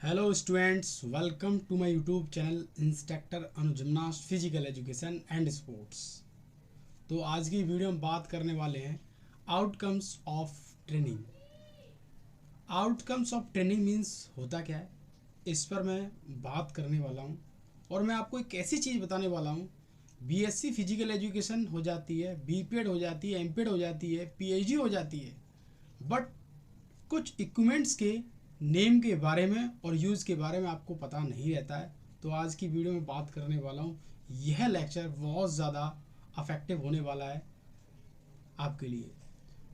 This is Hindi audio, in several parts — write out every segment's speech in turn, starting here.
Hello students, welcome to my YouTube channel instructor अनुजिम्नास्ट फिजिकल एजुकेशन एंड स्पोर्ट्स। तो आज की वीडियो में बात करने वाले हैं outcomes of training. Outcomes of training means होता क्या है, इस पर मैं बात करने वाला हूँ। और मैं आपको एक ऐसी चीज़ बताने वाला हूँ, बीएससी फिजिकल एजुकेशन हो जाती है, बीपीएड हो जाती है, एमपीएड हो जाती है, पीएचडी हो जाती है, बट कुछ इक्विपमेंट्स के नेम के बारे में और यूज़ के बारे में आपको पता नहीं रहता है। तो आज की वीडियो में बात करने वाला हूँ। यह लेक्चर बहुत ज़्यादा अफेक्टिव होने वाला है आपके लिए।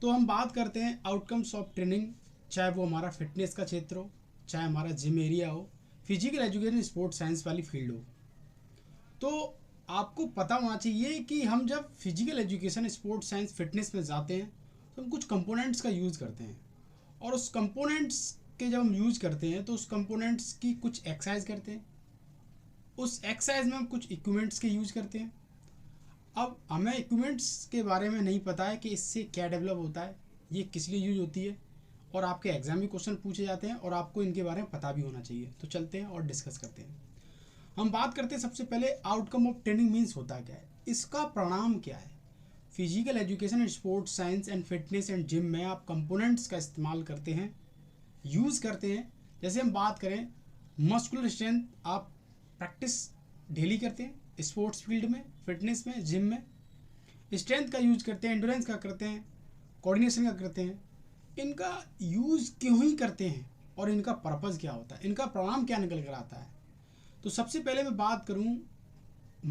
तो हम बात करते हैं आउटकम्स ऑफ ट्रेनिंग, चाहे वो हमारा फिटनेस का क्षेत्र हो, चाहे हमारा जिम एरिया हो, फिजिकल एजुकेशन स्पोर्ट्स साइंस वाली फील्ड हो। तो आपको पता होना चाहिए कि हम जब physical education sports science fitness में जाते हैं तो हम कुछ कंपोनेंट्स का यूज़ करते हैं, और उस कंपोनेंट्स के जब हम यूज करते हैं तो उस कंपोनेंट्स की कुछ एक्सरसाइज करते हैं, उस एक्सरसाइज में हम कुछ इक्विपमेंट्स के यूज करते हैं। अब हमें इक्विपमेंट्स के बारे में नहीं पता है कि इससे क्या डेवलप होता है, ये किस लिए यूज होती है, और आपके एग्जाम में क्वेश्चन पूछे जाते हैं और आपको इनके बारे में पता भी होना चाहिए। तो चलते हैं और डिस्कस करते हैं। हम बात करते हैं सबसे पहले आउटकम ऑफ ट्रेनिंग मीन्स होता क्या है, इसका परिणाम क्या है। Physical education and sports science and fitness and gym में आप कंपोनेंट्स का इस्तेमाल करते हैं, यूज़ करते हैं। जैसे हम बात करें मस्कुलर स्ट्रेंथ, आप प्रैक्टिस डेली करते हैं स्पोर्ट्स फील्ड में, फिटनेस में, जिम में। स्ट्रेंथ का यूज़ करते हैं, एंडोरेंस का करते हैं, कोऑर्डिनेशन का करते हैं। इनका यूज़ क्यों ही करते हैं और इनका पर्पज़ क्या होता है, इनका परिणाम क्या निकल कर आता है। तो सबसे पहले मैं बात करूं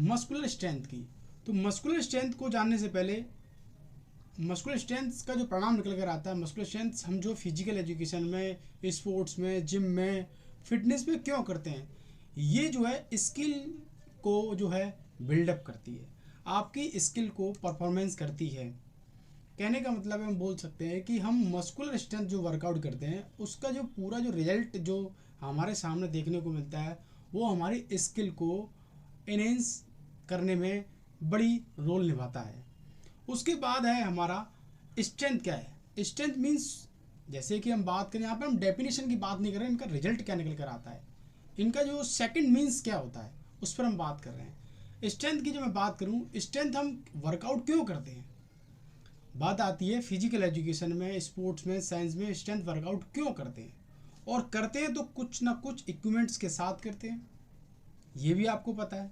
मस्कुलर स्ट्रेंथ की। तो मस्कुलर स्ट्रेंथ को जानने से पहले मस्कुलर स्ट्रेंथ का जो परिणाम निकल कर आता है, मस्कुलर स्ट्रेंथ हम जो फिजिकल एजुकेशन में, स्पोर्ट्स में, जिम में, फिटनेस में क्यों करते हैं, ये जो है स्किल को जो है बिल्डअप करती है, आपकी स्किल को परफॉर्मेंस करती है। कहने का मतलब है, हम बोल सकते हैं कि हम मस्कुलर स्ट्रेंथ जो वर्कआउट करते हैं उसका जो पूरा जो रिजल्ट जो हमारे सामने देखने को मिलता है वो हमारी स्किल को एनहेंस करने में बड़ी रोल निभाता है। उसके बाद है हमारा स्ट्रेंथ। क्या है स्ट्रेंथ मीन्स, जैसे कि हम बात करें, यहाँ पे हम डेफिनेशन की बात नहीं कर रहे हैं, इनका रिजल्ट क्या निकल कर आता है, इनका जो सेकंड मीन्स क्या होता है उस पर हम बात कर रहे हैं। स्ट्रेंथ की जो मैं बात करूँ, स्ट्रेंथ हम वर्कआउट क्यों करते हैं, बात आती है फिजिकल एजुकेशन में, स्पोर्ट्स में, साइंस में स्ट्रेंथ वर्कआउट क्यों करते हैं, और करते हैं तो कुछ ना कुछ इक्विपमेंट्स के साथ करते हैं, ये भी आपको पता है।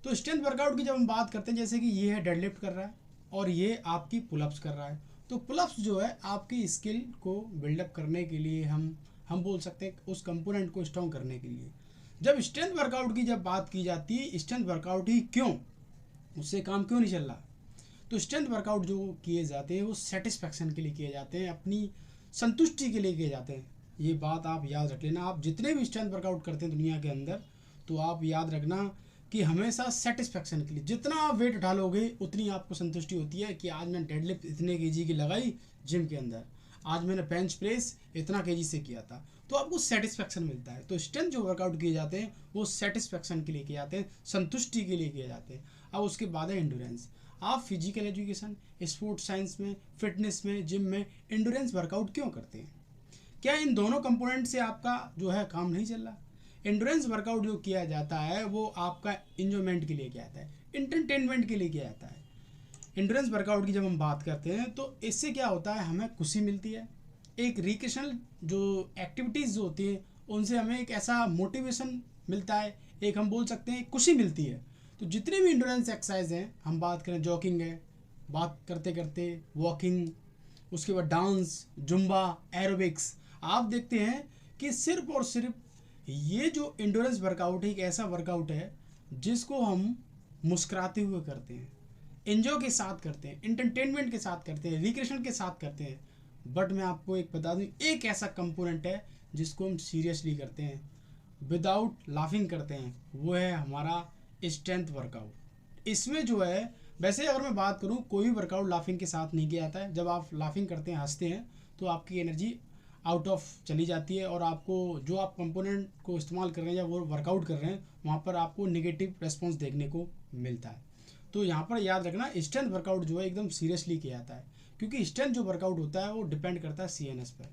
तो स्ट्रेंथ वर्कआउट की जब हम बात करते हैं, जैसे कि ये है डेडलिफ्ट कर रहा है और ये आपकी पुलअप्स कर रहा है, तो पुलअप्स जो है आपकी स्किल को बिल्डअप करने के लिए हम बोल सकते हैं उस कंपोनेंट को स्ट्रॉन्ग करने के लिए। जब स्ट्रेंथ वर्कआउट की जब बात की जाती है, स्ट्रेंथ वर्कआउट ही क्यों, उससे काम क्यों नहीं चल रहा, तो स्ट्रेंथ वर्कआउट जो किए जाते हैं वो सेटिस्फैक्शन के लिए किए जाते हैं, अपनी संतुष्टि के लिए किए जाते हैं। ये बात आप याद रख लेना, आप जितने भी स्ट्रेंथ वर्कआउट करते हैं दुनिया के अंदर, तो आप याद रखना कि हमेशा सेटिस्फैक्शन के लिए, जितना आप वेट उठा लोगे उतनी आपको संतुष्टि होती है कि आज मैंने डेडलिफ्ट इतने केजी की लगाई जिम के अंदर, आज मैंने बेंच प्रेस इतना केजी से किया था, तो आपको सेटिस्फैक्शन मिलता है। तो स्ट्रेंथ जो वर्कआउट किए जाते हैं वो सेटिस्फैक्शन के लिए किए जाते हैं, संतुष्टि के लिए किए जाते हैं। अब उसके बाद है एंडोरेंस। आप फिजिकल एजुकेशन, स्पोर्ट्स साइंस में, फिटनेस में, जिम में एंडोरेंस वर्कआउट क्यों करते हैं, क्या इन दोनों कंपोनेंट से आपका जो है काम नहीं चल रहा। एंडोरेंस वर्कआउट जो किया जाता है वो आपका इंजॉयमेंट के लिए किया जाता है, इंटरटेनमेंट के लिए किया जाता है। एंडोरेंस वर्कआउट की जब हम बात करते हैं तो इससे क्या होता है, हमें खुशी मिलती है, एक रिक्रिएशनल जो एक्टिविटीज़ जो होती हैं उनसे हमें एक ऐसा मोटिवेशन मिलता है, एक हम बोल सकते हैं खुशी मिलती है। तो जितने भी एंडोरेंस एक्सरसाइज हैं, हम बात करें जॉगिंग है, बात करते करते वॉकिंग, उसके बाद डांस, जुम्बा, एरोबिक्स, आप देखते हैं कि सिर्फ और सिर्फ ये जो एंडोरेंस वर्कआउट है एक ऐसा वर्कआउट है जिसको हम मुस्कुराते हुए करते हैं, एंजॉय के साथ करते हैं, इंटरटेनमेंट के साथ करते हैं, रिक्रिएशन के साथ करते हैं। बट मैं आपको एक बता दूं, एक ऐसा कंपोनेंट है जिसको हम सीरियसली करते हैं, विदाउट लाफिंग करते हैं, वो है हमारा स्ट्रेंथ वर्कआउट। इसमें जो है, वैसे अगर मैं बात करूं, कोई भी वर्कआउट लाफिंग के साथ नहीं किया जाता है। जब आप लाफिंग करते हैं, हंसते हैं, तो आपकी एनर्जी आउट ऑफ चली जाती है और आपको जो आप कंपोनेंट को इस्तेमाल कर रहे हैं या वो वर्कआउट कर रहे हैं वहाँ पर आपको नेगेटिव रेस्पॉन्स देखने को मिलता है। तो यहाँ पर याद रखना, स्ट्रेंथ वर्कआउट जो है एकदम सीरियसली किया जाता है, क्योंकि स्ट्रेंथ जो वर्कआउट होता है वो डिपेंड करता है सीएनएस पर।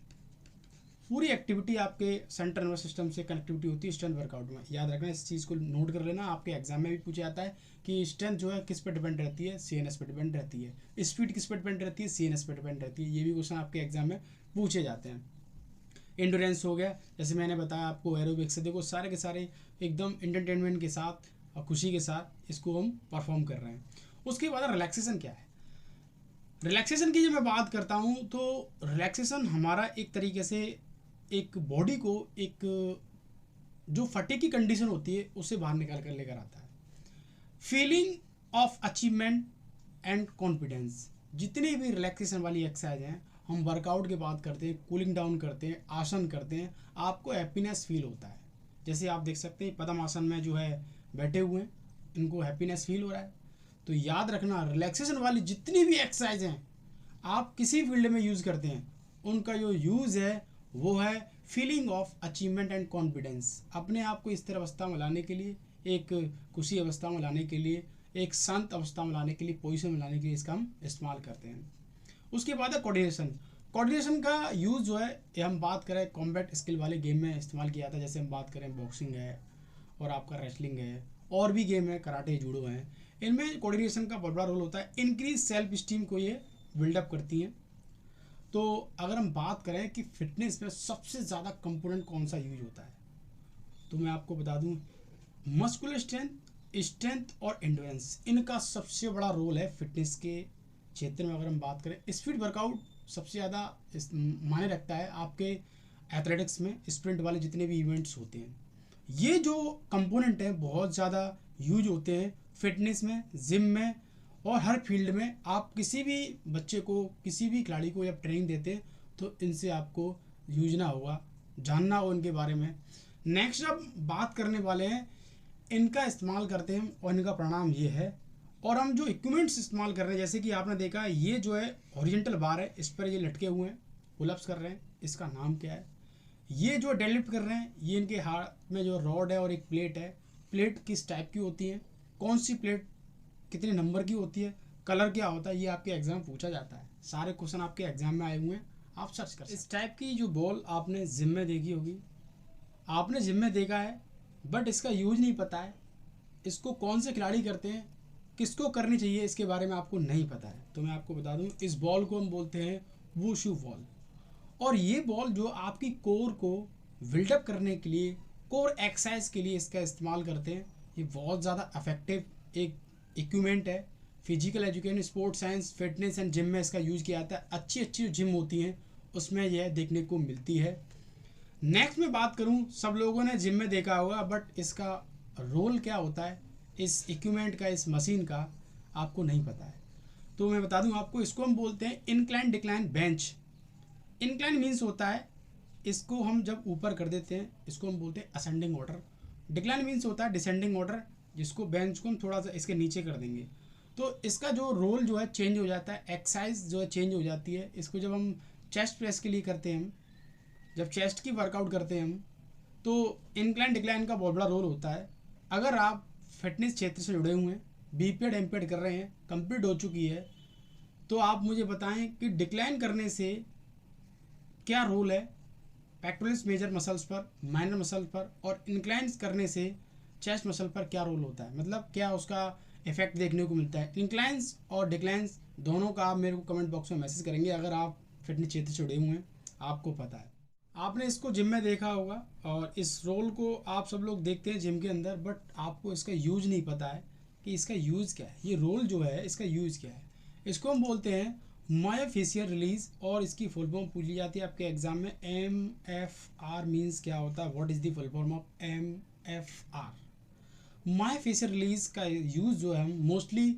पूरी एक्टिविटी आपके सेंट्रल नर्वस सिस्टम से कनेक्टिविटी होती है स्ट्रेंथ वर्कआउट में। याद रखना, इस चीज़ को नोट कर लेना, आपके एग्जाम में भी पूछा जाता है कि स्ट्रेंथ जो है किस पे डिपेंड रहती है, सीएनएस पे डिपेंड रहती है। स्पीड किस पे डिपेंड रहती है, सीएनएस पे डिपेंड रहती है। ये भी क्वेश्चन आपके एग्जाम में पूछे जाते हैं। एंडोरेंस हो गया, जैसे मैंने बताया आपको एरोबिक्स से, देखो सारे के सारे एकदम एंटरटेनमेंट के साथ और खुशी के साथ इसको हम परफॉर्म कर रहे हैं। उसके बाद रिलैक्सेशन क्या है? रिलैक्सेशन की जब मैं बात करता हूँ तो रिलैक्सेशन हमारा एक तरीके से एक बॉडी को एक जो फटीग की कंडीशन होती है उससे बाहर निकाल कर लेकर आता है। Feeling of achievement and confidence, जितनी भी रिलैक्सेशन वाली एक्सरसाइज हैं, हम वर्कआउट के बाद करते हैं, कूलिंग डाउन करते हैं, आसन करते हैं, आपको हैप्पीनेस फील होता है। जैसे आप देख सकते हैं पद्म आसन में जो है बैठे हुए हैं, इनको हैप्पीनेस फील हो रहा है। तो याद रखना, रिलैक्सेशन वाली जितनी भी एक्सरसाइज हैं आप किसी फील्ड में यूज़ करते हैं, उनका जो यूज़ है वो है feeling of achievement and confidence. अपने आप को स्थिर अवस्था में लाने के लिए, एक खुशी अवस्था में लाने के लिए, एक शांत अवस्था में लाने के लिए, पोजिशन में लाने के लिए इसका हम इस्तेमाल करते हैं। उसके बाद है कोऑर्डिनेशन। कोऑर्डिनेशन का यूज़ जो है, ये हम बात करें कॉम्बैट स्किल वाले गेम में इस्तेमाल किया जाता है। जैसे हम बात करें बॉक्सिंग है और आपका रेसलिंग है, और भी गेम है, कराटे, जूडो हैं, इनमें कोऑर्डिनेशन का बहुत बड़ा रोल होता है। इंक्रीज सेल्फ स्टीम को ये बिल्डअप करती हैं। तो अगर हम बात करें कि फिटनेस में सबसे ज़्यादा कंपोनेंट कौन सा यूज होता है, तो मैं आपको बता दूं, मस्कुलर स्ट्रेंथ और एंडोरेंस, इनका सबसे बड़ा रोल है फिटनेस के क्षेत्र में। अगर हम बात करें, स्पीड वर्कआउट सबसे ज़्यादा मायने रखता है आपके एथलेटिक्स में, स्प्रिंट वाले जितने भी इवेंट्स होते हैं। ये जो कंपोनेंट है बहुत ज़्यादा यूज होते हैं फिटनेस में, जिम में और हर फील्ड में। आप किसी भी बच्चे को, किसी भी खिलाड़ी को जब ट्रेनिंग देते हैं तो इनसे आपको यूजना होगा, जानना हो इनके बारे में। नेक्स्ट अब बात करने वाले हैं, इनका इस्तेमाल करते हैं और इनका परिणाम ये है। और हम जो इक्विपमेंट्स इस्तेमाल कर रहे हैं, जैसे कि आपने देखा है ये जो है हॉरिजॉन्टल बार है, इस पर ये लटके हुए हैं, पुलअप्स कर रहे हैं, इसका नाम क्या है? ये जो डेडलिफ्ट कर रहे हैं, ये इनके हाथ में जो रॉड है और एक प्लेट है, प्लेट किस टाइप की होती है, कौन सी प्लेट कितने नंबर की होती है, कलर क्या होता है, ये आपके एग्जाम पूछा जाता है। सारे क्वेश्चन आपके एग्जाम में आए हुए हैं, आप सर्च कर सकते हैं। इस टाइप की जो बॉल आपने जिम में देखी होगी, आपने जिम में देखा है, बट इसका यूज नहीं पता है, इसको कौन से खिलाड़ी करते हैं, किसको करनी चाहिए, इसके बारे में आपको नहीं पता है। तो मैं आपको बता दूं, इस बॉल को हम बोलते हैं वुशु बॉल। और ये बॉल जो आपकी कोर को बिल्डअप करने के लिए, कोर एक्सरसाइज के लिए इसका इस्तेमाल करते हैं। ये बहुत ज़्यादा इफेक्टिव एक इक्विपमेंट है। Physical education, sports science, fitness and gym में इसका यूज़ किया जाता है। अच्छी अच्छी जिम होती हैं उसमें यह देखने को मिलती है। नेक्स्ट में बात करूं, सब लोगों ने जिम में देखा होगा, बट इसका रोल क्या होता है इस इक्विपमेंट का, इस मशीन का, आपको नहीं पता है। तो मैं बता दूं आपको, इसको हम बोलते हैं incline decline bench. Incline means होता है, इसको हम जब ऊपर कर देते हैं इसको हम बोलते हैं असेंडिंग ऑर्डर। डिक्लाइन मीन्स होता है डिसेंडिंग ऑर्डर, जिसको बेंच को हम थोड़ा सा इसके नीचे कर देंगे तो इसका जो रोल जो है चेंज हो जाता है, एक्सरसाइज जो है चेंज हो जाती है। इसको जब हम चेस्ट प्रेस के लिए करते हैं, हम जब चेस्ट की वर्कआउट करते हैं हम, तो इंक्लाइन डिक्लाइन का बहुत बड़ा रोल होता है। अगर आप फिटनेस क्षेत्र से जुड़े हुए हैं, बीपीएड एमपीएड कर रहे हैं, कंप्लीट हो चुकी है, तो आप मुझे बताएं कि डिक्लाइन करने से क्या रोल है पेक्टोरल्स मेजर मसल्स पर, माइनर मसल पर, और इंक्लाइन करने से चेस्ट मसल पर क्या रोल होता है, मतलब क्या उसका इफेक्ट देखने को मिलता है। इंक्लाइंस और डिक्लाइंस दोनों का आप मेरे को कमेंट बॉक्स में मैसेज करेंगे अगर आप फिटनेस क्षेत्र से जुड़े हुए हैं, आपको पता है। आपने इसको जिम में देखा होगा और इस रोल को आप सब लोग देखते हैं जिम के अंदर, बट आपको इसका यूज नहीं पता है कि इसका यूज़ क्या है। ये रोल जो है इसका यूज़ क्या है, इसको हम बोलते हैं मायोफेशियल रिलीज, और इसकी फुल फॉर्म पूछी जाती है आपके एग्जाम में। MFR मीन्स क्या होता है, what is the full form of MFR? Myofascial release का यूज़ जो है हम मोस्टली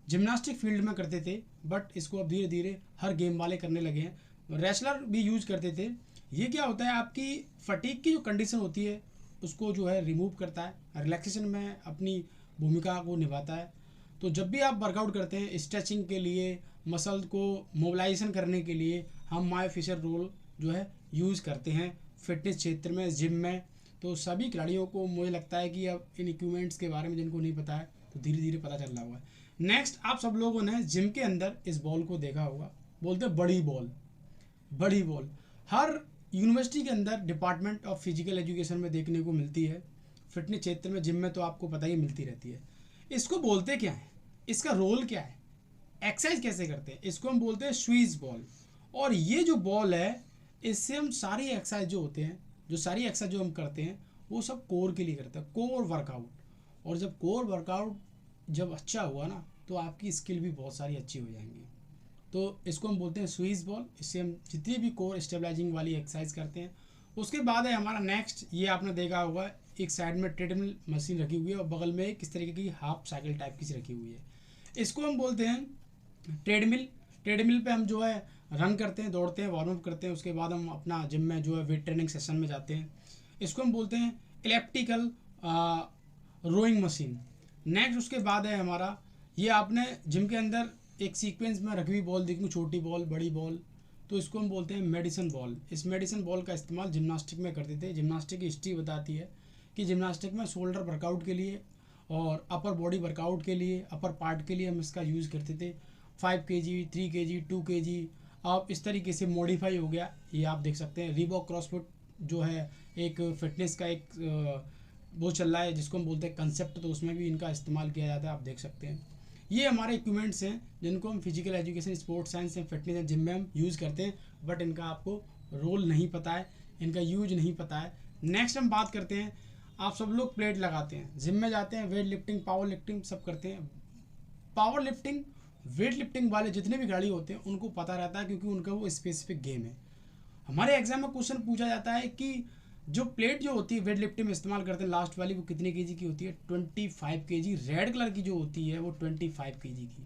जिम्नास्टिक फील्ड में करते थे, बट इसको अब धीरे धीरे हर गेम वाले करने लगे हैं। रेसलर भी यूज करते थे। ये क्या होता है, आपकी फटीग की जो कंडीशन होती है उसको जो है रिमूव करता है, रिलैक्सेशन में अपनी भूमिका को निभाता है। तो जब भी आप वर्कआउट करते हैं स्ट्रेचिंग के लिए, मसल को मोबिलाइजेशन करने के लिए, हम मायोफेशियल रोल जो है यूज़ करते हैं फिटनेस क्षेत्र में, जिम में। तो सभी खिलाड़ियों को मुझे लगता है कि अब इन इक्विपमेंट्स के बारे में जिनको नहीं पता है तो धीरे धीरे पता चल रहा होगा। नेक्स्ट, आप सब लोगों ने जिम के अंदर इस बॉल को देखा होगा, बोलते हैं बड़ी बॉल। बड़ी बॉल हर यूनिवर्सिटी के अंदर डिपार्टमेंट ऑफ फिजिकल एजुकेशन में देखने को मिलती है। फिटनेस क्षेत्र में, जिम में तो आपको पता ही मिलती रहती है। इसको बोलते क्या है, इसका रोल क्या है, एक्सरसाइज कैसे करते हैं, इसको हम बोलते हैं स्वीज बॉल। और ये जो बॉल है, इससे हम सारी एक्सरसाइज जो होते हैं, जो सारी एक्सरसाइज जो हम करते हैं, वो सब कोर के लिए करते हैं, कोर वर्कआउट। और जब कोर वर्कआउट जब अच्छा हुआ ना, तो आपकी स्किल भी बहुत सारी अच्छी हो जाएंगी। तो इसको हम बोलते हैं स्वीज बॉल। इससे हम जितनी भी कोर स्टेबलाइजिंग वाली एक्सरसाइज करते हैं। उसके बाद है हमारा नेक्स्ट, ये आपने देखा होगा, एक साइड में ट्रेडमिल मशीन रखी हुई है और बगल में किस तरीके की हाफ साइकिल टाइप की रखी हुई है। इसको हम बोलते हैं ट्रेडमिल। ट्रेडमिल पे हम जो है रन करते हैं, दौड़ते हैं, वार्म अप करते हैं। उसके बाद हम अपना जिम में जो है वेट ट्रेनिंग सेशन में जाते हैं। इसको हम बोलते हैं इलेप्टिकल रोइंग मशीन। नेक्स्ट उसके बाद है हमारा, ये आपने जिम के अंदर एक सीक्वेंस में रखी हुई बॉल देखी, छोटी बॉल, बड़ी बॉल, तो इसको हम बोलते हैं मेडिसिन बॉल। इस मेडिसिन बॉल का इस्तेमाल जिम्नास्टिक में करते थे। जिम्नास्टिक की हिस्ट्री बताती है कि जिम्नास्टिक में शोल्डर वर्कआउट के लिए और अपर बॉडी वर्कआउट के लिए, अपर पार्ट के लिए हम इसका यूज़ करते थे। 5 kg, 3 kg, 2 kg, अब इस तरीके से मॉडिफाई हो गया। ये आप देख सकते हैं रीबॉक क्रॉसफिट जो है एक फिटनेस का एक वो चल रहा है, जिसको हम बोलते हैं कंसेप्ट, तो उसमें भी इनका इस्तेमाल किया जाता है, आप देख सकते हैं। ये हमारे इक्विपमेंट्स हैं जिनको हम physical education, sports science and fitness and gym में हम यूज़ करते हैं, बट इनका आपको रोल नहीं पता है, इनका यूज नहीं पता है। नेक्स्ट हम बात करते हैं, आप सब लोग प्लेट लगाते हैं, जिम में जाते हैं, वेट लिफ्टिंग, पावर लिफ्टिंग सब करते हैं। पावर लिफ्टिंग, वेट लिफ्टिंग वाले जितने भी गाड़ी होते हैं उनको पता रहता है, क्योंकि उनका वो स्पेसिफिक गेम है। हमारे एग्जाम में क्वेश्चन पूछा जाता है कि जो प्लेट जो होती है वेट लिफ्टिंग में इस्तेमाल करते हैं, लास्ट वाली, वो कितने केजी की होती है? 25 kg। रेड कलर की जो होती है वो 25 kg की,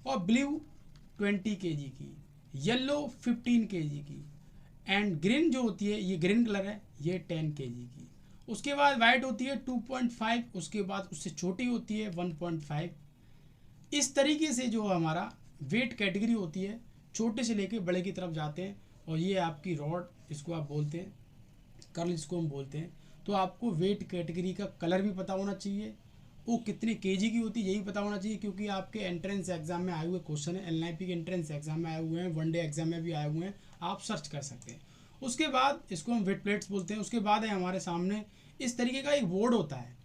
और ब्लू 20 kg की, येलो 15 kg की, एंड ग्रीन जो होती है, ये ग्रीन कलर है, ये 10 kg की। उसके बाद वाइट होती है 2.5, उसके बाद उससे छोटी होती है 1.5। इस तरीके से जो हमारा वेट कैटेगरी होती है, छोटे से लेके बड़े की तरफ जाते हैं। और ये आपकी रॉड, इसको आप बोलते हैं कर्ल, इसको हम बोलते हैं। तो आपको वेट कैटेगरी का कलर भी पता होना चाहिए, वो कितने केजी की होती है यही पता होना चाहिए, क्योंकि आपके एंट्रेंस एग्जाम में आए हुए क्वेश्चन है, एलएनआईपी के एंट्रेंस एग्जाम में आए हुए हैं, वनडे एग्जाम में भी आए हुए हैं, आप सर्च कर सकते हैं। उसके बाद इसको हम वेट प्लेट्स बोलते हैं। उसके बाद है हमारे सामने इस तरीके का एक बोर्ड होता है,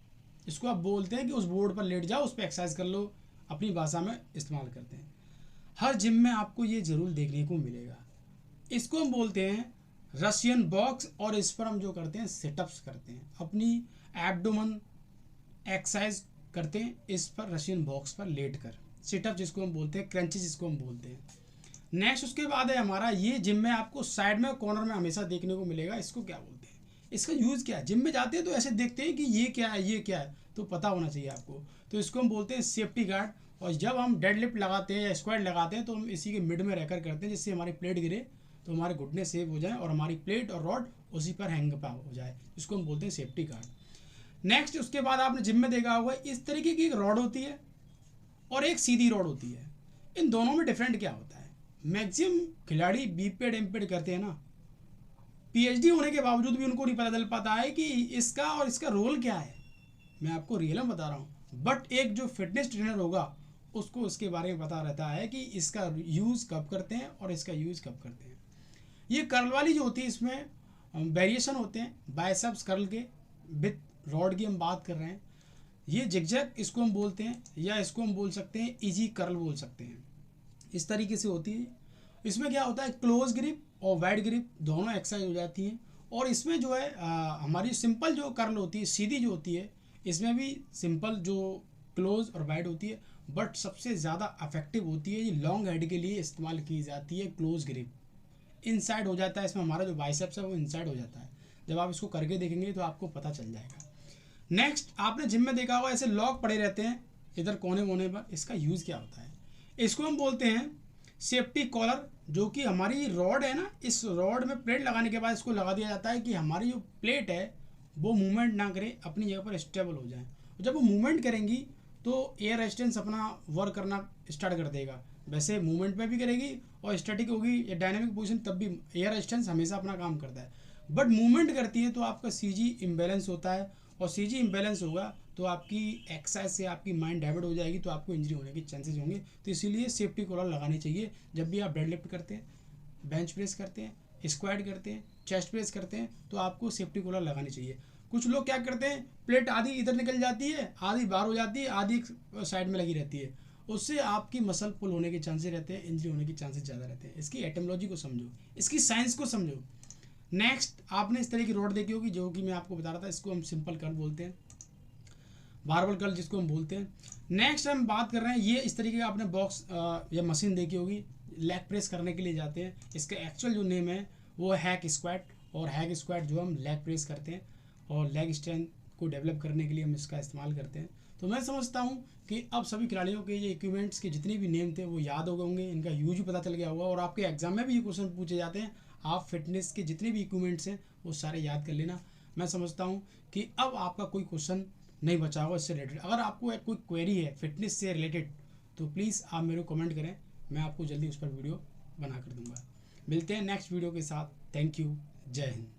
इसको आप बोलते हैं कि उस बोर्ड पर लेट जाओ, उस पर एक्सरसाइज कर लो, अपनी भाषा में इस्तेमाल करते हैं। हर जिम में आपको ये ज़रूर देखने को मिलेगा। इसको हम बोलते हैं रशियन बॉक्स, और इस पर हम जो करते हैं सिटअप्स करते हैं, अपनी एब्डोमेन एक्सरसाइज करते हैं इस पर, रशियन बॉक्स पर लेट कर, सिटअप जिसको हम बोलते हैं, क्रंचेस जिसको हम बोलते हैं। नेक्स्ट उसके बाद है हमारा, ये जिम में आपको साइड में कॉर्नर में हमेशा देखने को मिलेगा, इसको क्या बोलते हैं, इसका यूज़ क्या है? जिम में जाते हैं तो ऐसे देखते हैं कि ये क्या है, ये क्या है, तो पता होना चाहिए आपको। तो इसको हम बोलते हैं सेफ्टी गार्ड। और जब हम डेड लिफ्ट लगाते हैं या स्क्वाट लगाते हैं तो हम इसी के मिड में रहकर करते हैं, जिससे हमारी प्लेट गिरे तो हमारे घुटने सेव हो जाए और हमारी प्लेट और रॉड उसी पर हैंग हो जाए, इसको हम बोलते हैं सेफ्टी गार्ड। नेक्स्ट उसके बाद आपने जिम में देखा होगा, इस तरीके की एक रॉड होती है और एक सीधी रॉड होती है। इन दोनों में डिफरेंट क्या होता है? मैक्सिमम खिलाड़ी बीपेड एमपेड करते हैं ना, पीएचडी होने के बावजूद भी उनको नहीं पता चल पाता है कि इसका और इसका रोल क्या है। मैं आपको रियल में बता रहा हूँ, बट एक जो फिटनेस ट्रेनर होगा उसको इसके बारे में पता रहता है कि इसका यूज़ कब करते हैं और इसका यूज़ कब करते हैं। ये कर्ल वाली जो होती है, इसमें वेरिएशन होते हैं बाइसेप्स कर्ल के, विथ रॉड की हम बात कर रहे हैं। ये जिगजैग इसको हम बोलते हैं, या इसको हम बोल सकते हैं इजी कर्ल बोल सकते हैं, इस तरीके से होती है। इसमें क्या होता है, क्लोज ग्रिप और वाइड ग्रिप दोनों एक्सरसाइज हो जाती हैं। और इसमें जो है हमारी सिंपल जो कर्ल होती है, सीधी जो होती है, इसमें भी सिंपल जो क्लोज और वाइड होती है, बट सबसे ज़्यादा अफेक्टिव होती है, ये लॉन्ग हेड के लिए इस्तेमाल की जाती है क्लोज ग्रिप। इनसाइड हो जाता है, इसमें हमारा जो बाइसेप्स है वो इनसाइड हो जाता है। जब आप इसको करके देखेंगे तो आपको पता चल जाएगा। नेक्स्ट आपने जिम में देखा होगा ऐसे लॉक पड़े रहते हैं इधर कोने कोने पर, इसका यूज़ क्या होता है? इसको हम बोलते हैं सेफ्टी कॉलर, जो कि हमारी रॉड है ना, इस रॉड में प्लेट लगाने के बाद इसको लगा दिया जाता है कि हमारी जो प्लेट है वो मूवमेंट ना करे, अपनी जगह पर स्टेबल हो जाए। जब वो मूवमेंट करेंगी तो एयर रेजिस्टेंस अपना वर्क करना स्टार्ट कर देगा। वैसे मूवमेंट में भी करेगी और स्टैटिक होगी या डायनामिक पोजीशन, तब भी एयर रेजिस्टेंस हमेशा अपना काम करता है। बट मूवमेंट करती है तो आपका सीजी इम्बैलेंस होता है, और सीजी इम्बैलेंस होगा तो आपकी एक्सरसाइज से आपकी माइंड डाइवर्ट हो जाएगी, तो आपको इंजरी होने के चांसेस होंगे। तो इसीलिए सेफ्टी कॉलर लगानी चाहिए जब भी आप डेडलिफ्ट करते हैं, बेंच प्रेस करते हैं, स्क्वाट करते हैं, चेस्ट प्रेस करते हैं तो आपको सेफ्टी कॉलर लगानी चाहिए। कुछ लोग क्या करते हैं, प्लेट आधी इधर निकल जाती है, आधी बाहर हो जाती है, आधी साइड में लगी रहती है, उससे आपकी मसल पुल होने के चांसेस रहते हैं, इंजरी होने के चांसेस ज़्यादा रहते हैं। इसकी एटमोलॉजी को समझो, इसकी साइंस को समझो। नेक्स्ट, आपने इस तरह की रॉड देखी होगी जो कि मैं आपको बता रहा था, इसको हम सिंपल कर्ल बोलते हैं, बारबल कर्ल जिसको हम बोलते हैं। नेक्स्ट हम बात कर रहे हैं, ये इस तरीके का आपने बॉक्स या मशीन देखी होगी, लेग प्रेस करने के लिए जाते हैं। इसका एक्चुअल जो नेम है वो हैक स्क्वाट, और हैक स्क्वाट जो हम लेग प्रेस करते हैं और लेग स्ट्रेंथ को डेवलप करने के लिए हम इसका इस्तेमाल करते हैं। तो मैं समझता हूँ कि अब सभी खिलाड़ियों के ये इक्विपमेंट्स के जितने भी नेम थे वो याद हो गए होंगे, इनका यूज भी पता चल गया होगा, और आपके एग्जाम में भी ये क्वेश्चन पूछे जाते हैं। आप फिटनेस के जितने भी इक्विपमेंट्स हैं वो सारे याद कर लेना। मैं समझता हूँ कि अब आपका कोई क्वेश्चन नहीं बचा होगा इससे रिलेटेड। अगर आपको कोई क्वेरी है फिटनेस से रिलेटेड तो प्लीज़ आप मेरे को कमेंट करें, मैं आपको जल्दी उस पर वीडियो बना कर दूंगा। मिलते हैं नेक्स्ट वीडियो के साथ। थैंक यू, जय हिंद।